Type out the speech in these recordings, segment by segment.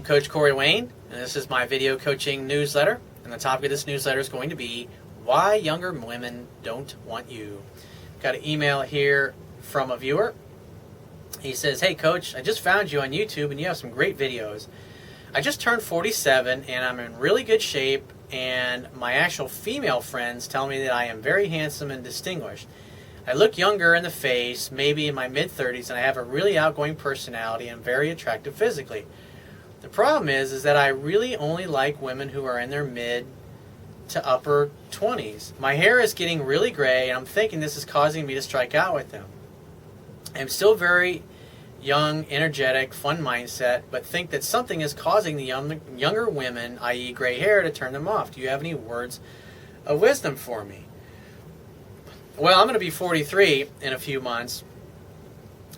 Coach Corey Wayne, and this is my video coaching newsletter. And the topic of this newsletter is going to be why younger women don't want you. Got an email here from a viewer. He says, "Hey Coach, I just found you on YouTube and you have some great videos. I just turned 47 and I'm in really good shape, and my actual female friends tell me that I am very handsome and distinguished. I look younger in the face, maybe in my mid-30s, and I have a really outgoing personality and very attractive physically. The problem is that I really only like women who are in their mid to upper 20s. My hair is getting really gray, and I'm thinking this is causing me to strike out with them. I'm still very young, energetic, fun mindset, but think that something is causing the younger women, i.e. gray hair, to turn them off. Do you have any words of wisdom for me?" Well, I'm going to be 43 in a few months,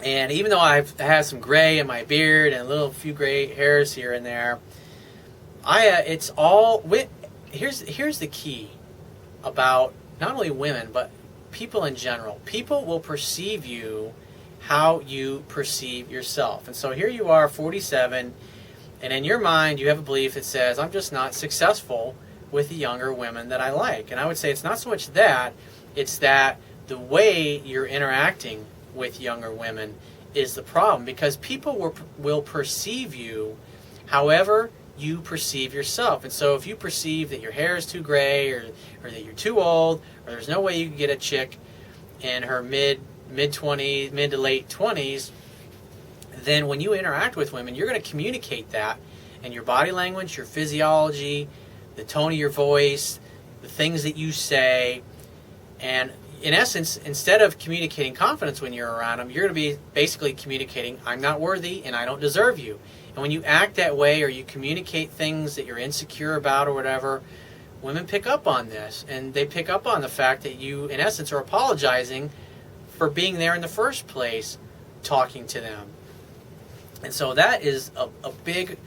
and even though I've had some gray in my beard and a few gray hairs here and there, it's all here's the key about not only women but people in general. People will perceive you how you perceive yourself. And so here you are, 47, and in your mind you have a belief that says, I'm just not successful with the younger women that I like. And I would say it's not so much that, it's that the way you're interacting with younger women is the problem, because people will perceive you however you perceive yourself. And so if you perceive that your hair is too gray, or that you're too old, or there's no way you can get a chick in her mid to late 20s, then when you interact with women, you're going to communicate that in your body language, your physiology, the tone of your voice, the things that you say. And in essence, instead of communicating confidence when you're around them, you're going to be basically communicating, I'm not worthy and I don't deserve you. And when you act that way, or you communicate things that you're insecure about or whatever, women pick up on this. And they pick up on the fact that you, in essence, are apologizing for being there in the first place, talking to them. And so that is a big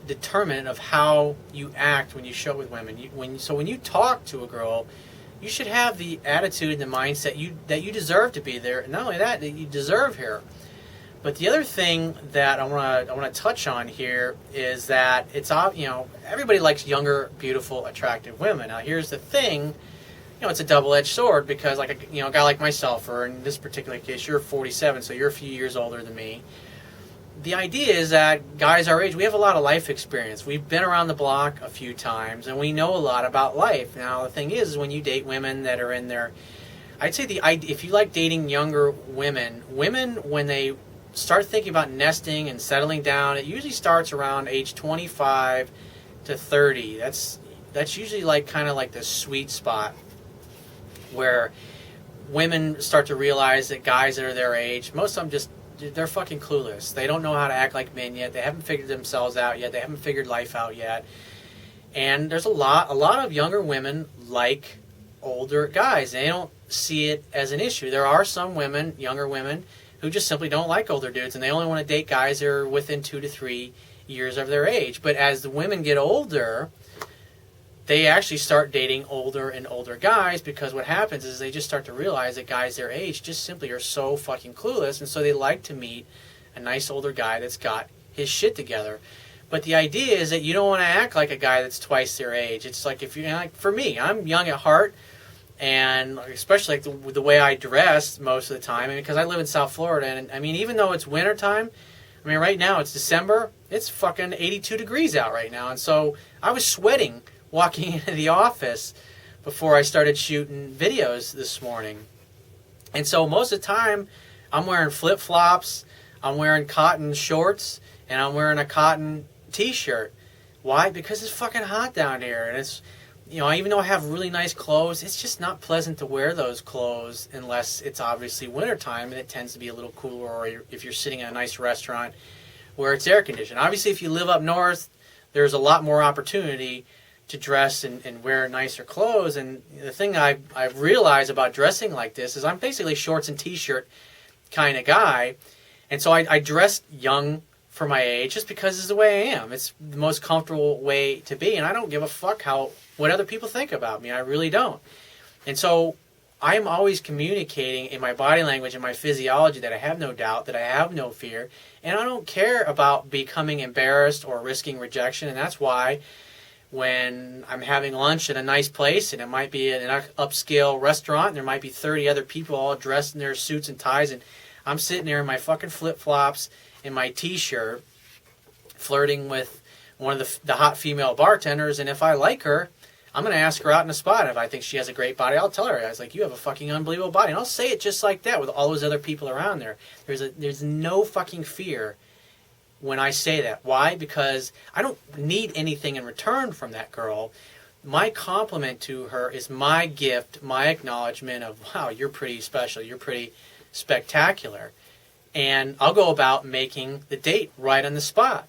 determinant of how you act when you show with women. When you talk to a girl, you should have the attitude and the mindset that you deserve to be there. And not only that you deserve her. But the other thing that I want to touch on here is that everybody likes younger, beautiful, attractive women. Now here's the thing. It's a double-edged sword, because a guy like myself, or in this particular case, you're 47, so you're a few years older than me. The idea is that guys our age, we have a lot of life experience. We've been around the block a few times, and we know a lot about life. Now, the thing is when you date women that are in their, I'd say if you like dating younger women, when they start thinking about nesting and settling down, it usually starts around age 25 to 30. That's usually kind of like the sweet spot, where women start to realize that guys that are their age, most of them they're fucking clueless. They don't know how to act like men yet. They haven't figured themselves out yet. They haven't figured life out yet. And there's a lot of younger women like older guys. They don't see it as an issue. There are some women, younger women, who just simply don't like older dudes, and they only want to date guys that are within 2 to 3 years of their age. But as the women get older, they actually start dating older and older guys, because what happens is they just start to realize that guys their age just simply are so fucking clueless, and so they like to meet a nice older guy that's got his shit together. But the idea is that you don't want to act like a guy that's twice their age. It's like, for me, I'm young at heart, and especially the way I dress most of the time, because I live in South Florida, and even though it's winter time, right now it's December, it's fucking 82 degrees out right now, and so I was sweating walking into the office before I started shooting videos this morning. And so most of the time, I'm wearing flip-flops, I'm wearing cotton shorts, and I'm wearing a cotton t-shirt. Why? Because it's fucking hot down here. And it's, even though I have really nice clothes, it's just not pleasant to wear those clothes unless it's obviously wintertime and it tends to be a little cooler, or if you're sitting in a nice restaurant where it's air-conditioned. Obviously, if you live up north, there's a lot more opportunity to dress and wear nicer clothes. And the thing I've realized about dressing like this is I'm basically shorts and t-shirt kind of guy. And so I dress young for my age just because it's the way I am. It's the most comfortable way to be. And I don't give a fuck what other people think about me. I really don't. And so I'm always communicating in my body language and my physiology that I have no doubt, that I have no fear, and I don't care about becoming embarrassed or risking rejection. And that's why when I'm having lunch at a nice place, and it might be an upscale restaurant, and there might be 30 other people all dressed in their suits and ties, and I'm sitting there in my fucking flip-flops and my t-shirt flirting with one of the hot female bartenders, and if I like her, I'm going to ask her out in a spot. If I think she has a great body, I'll tell her. I was like, you have a fucking unbelievable body. And I'll say it just like that with all those other people around there. There's no fucking fear when I say that. Why? Because I don't need anything in return from that girl. My compliment to her is my gift, my acknowledgement of, wow, you're pretty special. You're pretty spectacular. And I'll go about making the date right on the spot.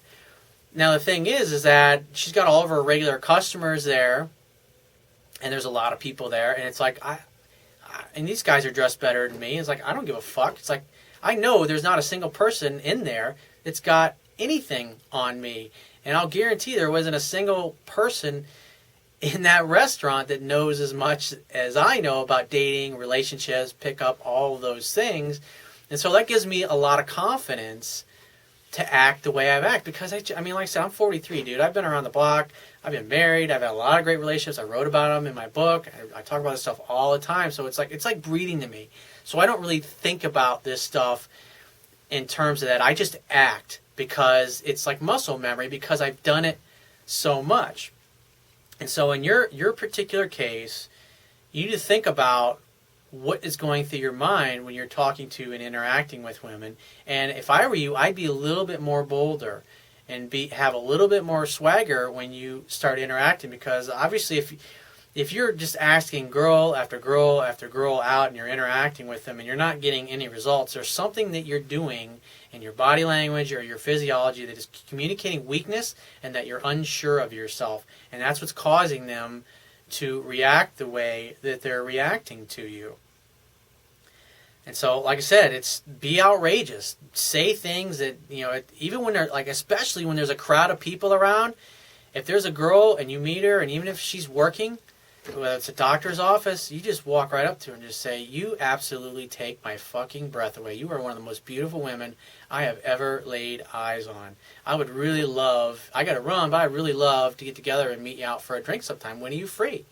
Now, the thing is that she's got all of her regular customers there, and there's a lot of people there, and it's like, and these guys are dressed better than me. It's like, I don't give a fuck. It's like, I know there's not a single person in there that's got anything on me, and I'll guarantee there wasn't a single person in that restaurant that knows as much as I know about dating, relationships, pickup, all of those things. And so that gives me a lot of confidence to act the way I've acted, because I mean, like I said, I'm 43, dude. I've been around the block. I've been married. I've had a lot of great relationships. I wrote about them in my book. I talk about this stuff all the time. So it's like breathing to me. So I don't really think about this stuff in terms of that. I just act because it's like muscle memory, because I've done it so much. And so in your particular case, you need to think about what is going through your mind when you're talking to and interacting with women. And if I were you, I'd be a little bit more bolder and have a little bit more swagger when you start interacting, because obviously if you're just asking girl after girl after girl out and you're interacting with them and you're not getting any results, there's something that you're doing in your body language or your physiology that is communicating weakness and that you're unsure of yourself. And that's what's causing them to react the way that they're reacting to you. And so, like I said, it's be outrageous. Say things that, even when they're, like, especially when there's a crowd of people around, if there's a girl and you meet her, and even if she's working, whether it's a doctor's office, you just walk right up to her and just say, you absolutely take my fucking breath away. You are one of the most beautiful women I have ever laid eyes on. I would really love, I got to run, but I'd really love to get together and meet you out for a drink sometime. When are you free?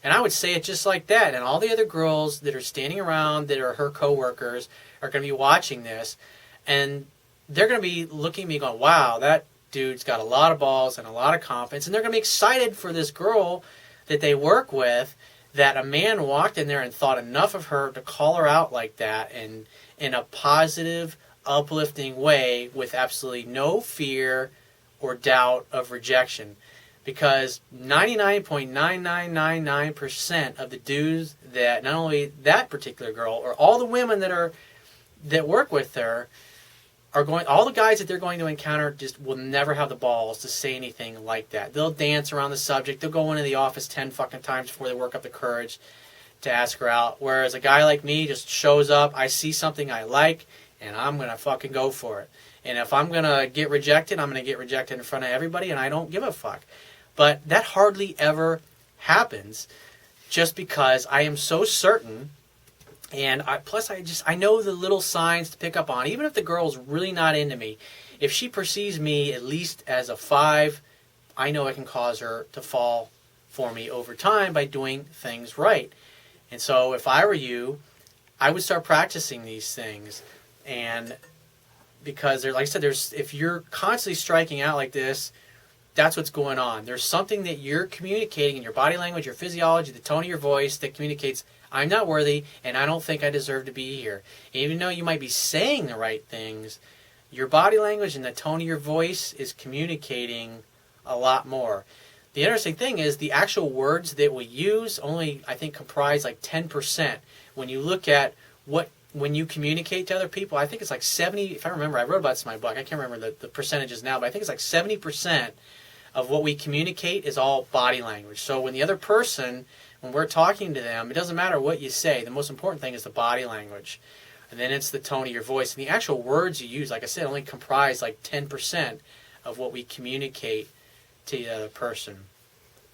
And I would say it just like that. And all the other girls that are standing around that are her coworkers are going to be watching this. And they're going to be looking at me going, wow, that dude's got a lot of balls and a lot of confidence. And they're going to be excited for this girl that they work with, that a man walked in there and thought enough of her to call her out like that, and in a positive, uplifting way with absolutely no fear or doubt of rejection. Because 99.9999% of the dudes that, not only that particular girl, or all the women that work with her, all the guys that they're going to encounter just will never have the balls to say anything like that. They'll dance around the subject. They'll go into the office 10 fucking times before they work up the courage to ask her out. Whereas a guy like me just shows up, I see something I like, and I'm going to fucking go for it. And if I'm going to get rejected, I'm going to get rejected in front of everybody, and I don't give a fuck. But that hardly ever happens, just because I am so certain, and I know the little signs to pick up on. Even if the girl's really not into me, if she perceives me at least as a 5, I know I can cause her to fall for me over time by doing things right. And so if I were you, I would start practicing these things. And because, like I said, if you're constantly striking out like this, that's what's going on. There's something that you're communicating in your body language, your physiology, the tone of your voice that communicates, I'm not worthy and I don't think I deserve to be here. And even though you might be saying the right things, your body language and the tone of your voice is communicating a lot more. The interesting thing is the actual words that we use only, I think, comprise like 10%. When you look at when you communicate to other people, I think it's like 70, if I remember, I wrote about this in my book, I can't remember the percentages now, but I think it's like 70% of what we communicate is all body language. So when the other person, when we're talking to them, it doesn't matter what you say. The most important thing is the body language. And then it's the tone of your voice. And the actual words you use, like I said, only comprise like 10% of what we communicate to the other person.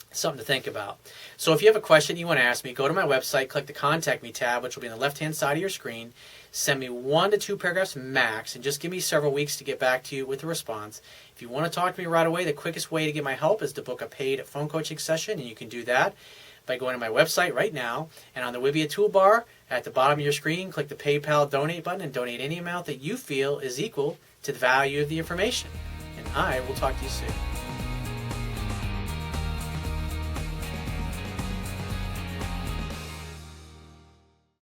Something to think about. So if you have a question you want to ask me, go to my website, click the Contact Me tab, which will be on the left-hand side of your screen. Send me 1 to 2 paragraphs max, and just give me several weeks to get back to you with a response. If you want to talk to me right away, the quickest way to get my help is to book a paid phone coaching session, and you can do that by going to my website right now, and on the Wibia toolbar at the bottom of your screen, click the PayPal donate button and donate any amount that you feel is equal to the value of the information. And I will talk to you soon.